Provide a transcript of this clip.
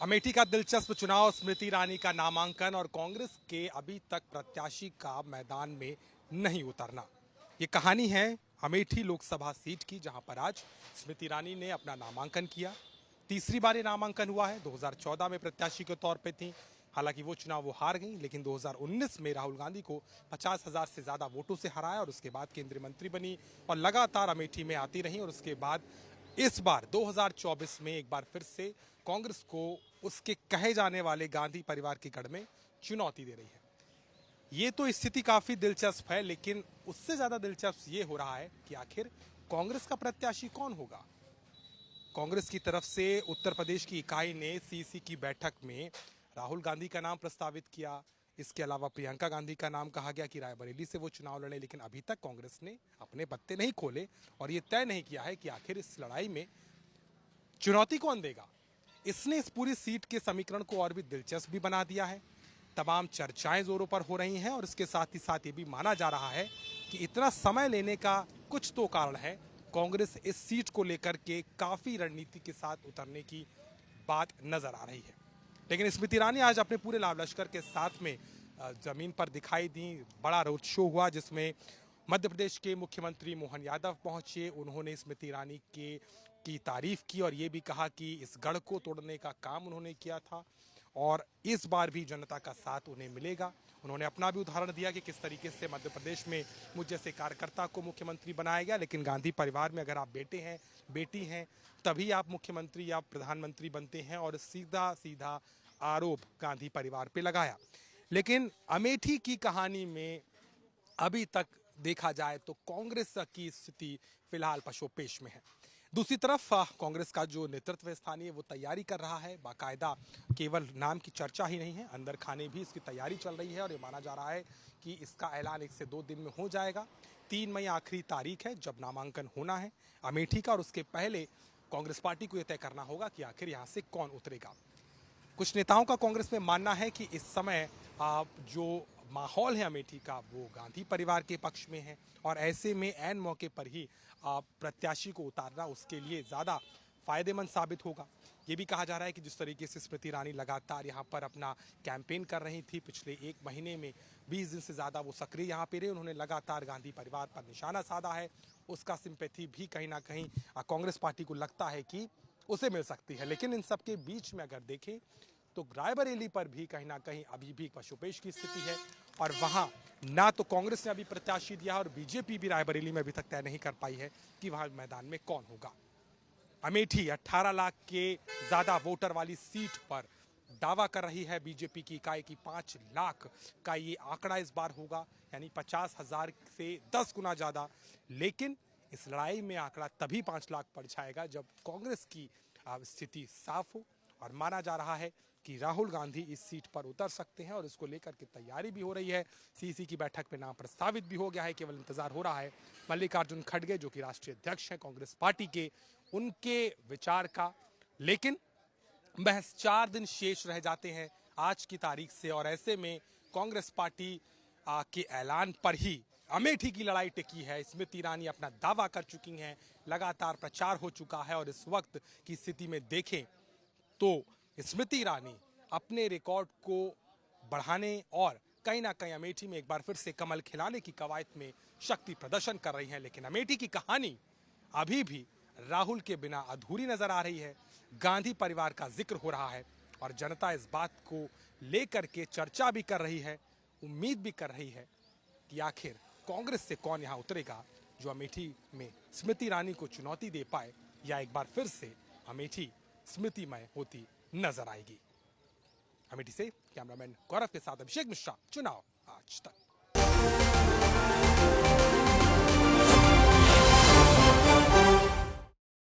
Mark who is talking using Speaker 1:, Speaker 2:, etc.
Speaker 1: अमेठी का दिलचस्प चुनाव, स्मृति ईरानी का नामांकन और कांग्रेस के अभी तक प्रत्याशी का मैदान में नहीं उतरना। ये कहानी है अमेठी लोकसभा सीट की, जहां पर आज स्मृति ईरानी ने अपना नामांकन किया। तीसरी बार ये नामांकन हुआ है। 2014 में प्रत्याशी के तौर पे थी, हालांकि वो चुनाव वो हार गई, लेकिन 2019 में राहुल गांधी को 50,000 से ज्यादा वोटों से हराया और उसके बाद केंद्रीय मंत्री बनी और लगातार अमेठी में आती रही। और उसके बाद इस बार 2024 में एक बार फिर से कांग्रेस को उसके कहे जाने वाले गांधी परिवार के गढ़ में चुनौती दे रही है। ये तो स्थिति काफी दिलचस्प है, लेकिन उससे ज्यादा दिलचस्प ये हो रहा है कि आखिर कांग्रेस का प्रत्याशी कौन होगा। कांग्रेस की तरफ से उत्तर प्रदेश की इकाई ने सीसी की बैठक में राहुल गांधी का नाम प्रस्तावित किया। इसके अलावा प्रियंका गांधी का नाम कहा गया कि रायबरेली से वो चुनाव लड़े, लेकिन अभी तक कांग्रेस ने अपने पत्ते नहीं खोले और ये तय नहीं किया है कि आखिर इस लड़ाई में चुनौती कौन देगा। इसने इस पूरी सीट के समीकरण को और भी दिलचस्प भी बना दिया है। तमाम चर्चाएं जोरों पर हो रही हैं और इसके साथ ही साथ ये भी माना जा रहा है कि इतना समय लेने का कुछ तो कारण है। कांग्रेस इस सीट को लेकर के काफी रणनीति के साथ उतरने की बात नजर आ रही है। लेकिन स्मृति ईरानी आज अपने पूरे लाव लश्कर के साथ में जमीन पर दिखाई दी। बड़ा रोड शो हुआ जिसमें मध्य प्रदेश के मुख्यमंत्री मोहन यादव पहुंचे। उन्होंने स्मृति ईरानी की तारीफ की और ये भी कहा कि इस गढ़ को तोड़ने का काम उन्होंने किया था और इस बार भी जनता का साथ उन्हें मिलेगा। उन्होंने अपना भी उदाहरण दिया कि किस तरीके से मध्य प्रदेश में मुझ जैसे कार्यकर्ता को मुख्यमंत्री बनाया गया, लेकिन गांधी परिवार में अगर आप बेटे हैं, बेटी हैं, तभी आप मुख्यमंत्री या प्रधानमंत्री बनते हैं। और सीधा सीधा आरोप गांधी परिवार पे लगाया। लेकिन अमेठी की कहानी में अभी तक देखा जाए तो कांग्रेस की स्थिति फिलहाल पशोपेश में है। दूसरी तरफ कांग्रेस का जो नेतृत्व स्थानीय वो तैयारी कर रहा है। बाकायदा केवल नाम की चर्चा ही नहीं है, अंदर खाने भी इसकी तैयारी चल रही है और ये माना जा रहा है कि इसका ऐलान 1 से 2 दिन में हो जाएगा। 3 मई आखिरी तारीख है जब नामांकन होना है अमेठी का और उसके पहले कांग्रेस पार्टी को यह तय करना होगा कि आखिर यहाँ से कौन उतरेगा। कुछ नेताओं का कांग्रेस में मानना है कि इस समय जो माहौल है अमेठी का वो गांधी परिवार के पक्ष में है और ऐसे में ऐन मौके पर ही प्रत्याशी को उतारना उसके लिए ज़्यादा फायदेमंद साबित होगा। ये भी कहा जा रहा है कि जिस तरीके से स्मृति ईरानी लगातार यहाँ पर अपना कैंपेन कर रही थी, पिछले 1 महीने में 20 दिन से ज़्यादा वो सक्रिय यहाँ पे रहे, उन्होंने लगातार गांधी परिवार पर निशाना साधा है। उसका सिंपैथी भी कहीं ना कहीं कांग्रेस पार्टी को लगता है कि उसे मिल सकती है। लेकिन इन सबके बीच में अगर देखें तो रायबरेली पर भी कहीं ना कहीं अभी भी पशुपेश की स्थिति है और वहां ना तो कांग्रेस ने अभी प्रत्याशी दिया और बीजेपी भी रायबरेली में अभी तक तय नहीं कर पाई है कि वहां मैदान में कौन होगा। अमेठी 18 लाख के ज्यादा वोटर वाली सीट पर दावा कर रही है बीजेपी की इकाई की 5 लाख का ये आंकड़ा इस बार होगा, यानी 50,000 से 10 गुना ज्यादा। लेकिन इस लड़ाई में आंकड़ा तभी 5 लाख पड़ जाएगा जब कांग्रेस की स्थिति साफ हो और माना जा रहा है कि राहुल गांधी इस सीट पर उतर सकते हैं और इसको लेकर के तैयारी भी हो रही है। सीसी की बैठक में नाम प्रस्तावित भी हो गया है, केवल इंतजार हो रहा है मल्लिकार्जुन खड़गे जो कि राष्ट्रीय अध्यक्ष हैं कांग्रेस पार्टी के, उनके विचार का। लेकिन महज 4 दिन शेष रह जाते हैं आज की तारीख से और ऐसे में कांग्रेस पार्टी के ऐलान पर ही अमेठी की लड़ाई टिकी है। स्मृति ईरानी अपना दावा कर चुकी हैं, लगातार प्रचार हो चुका है और इस वक्त की स्थिति में देखें तो स्मृति ईरानी अपने रिकॉर्ड को बढ़ाने और कहीं ना कहीं अमेठी में एक बार फिर से कमल खिलाने की कवायद में शक्ति प्रदर्शन कर रही हैं। लेकिन अमेठी की कहानी अभी भी राहुल के बिना अधूरी नजर आ रही है। गांधी परिवार का जिक्र हो रहा है और जनता इस बात को लेकर के चर्चा भी कर रही है, उम्मीद भी कर रही है कि आखिर कांग्रेस से कौन यहां उतरेगा जो अमेठी में स्मृति ईरानी को चुनौती दे पाए या एक बार फिर से अमेठी स्मृतिमय होती नजर आएगी। अमेठी से कैमरामैन गौरव के साथ अभिषेक मिश्रा, चुनाव आज तक।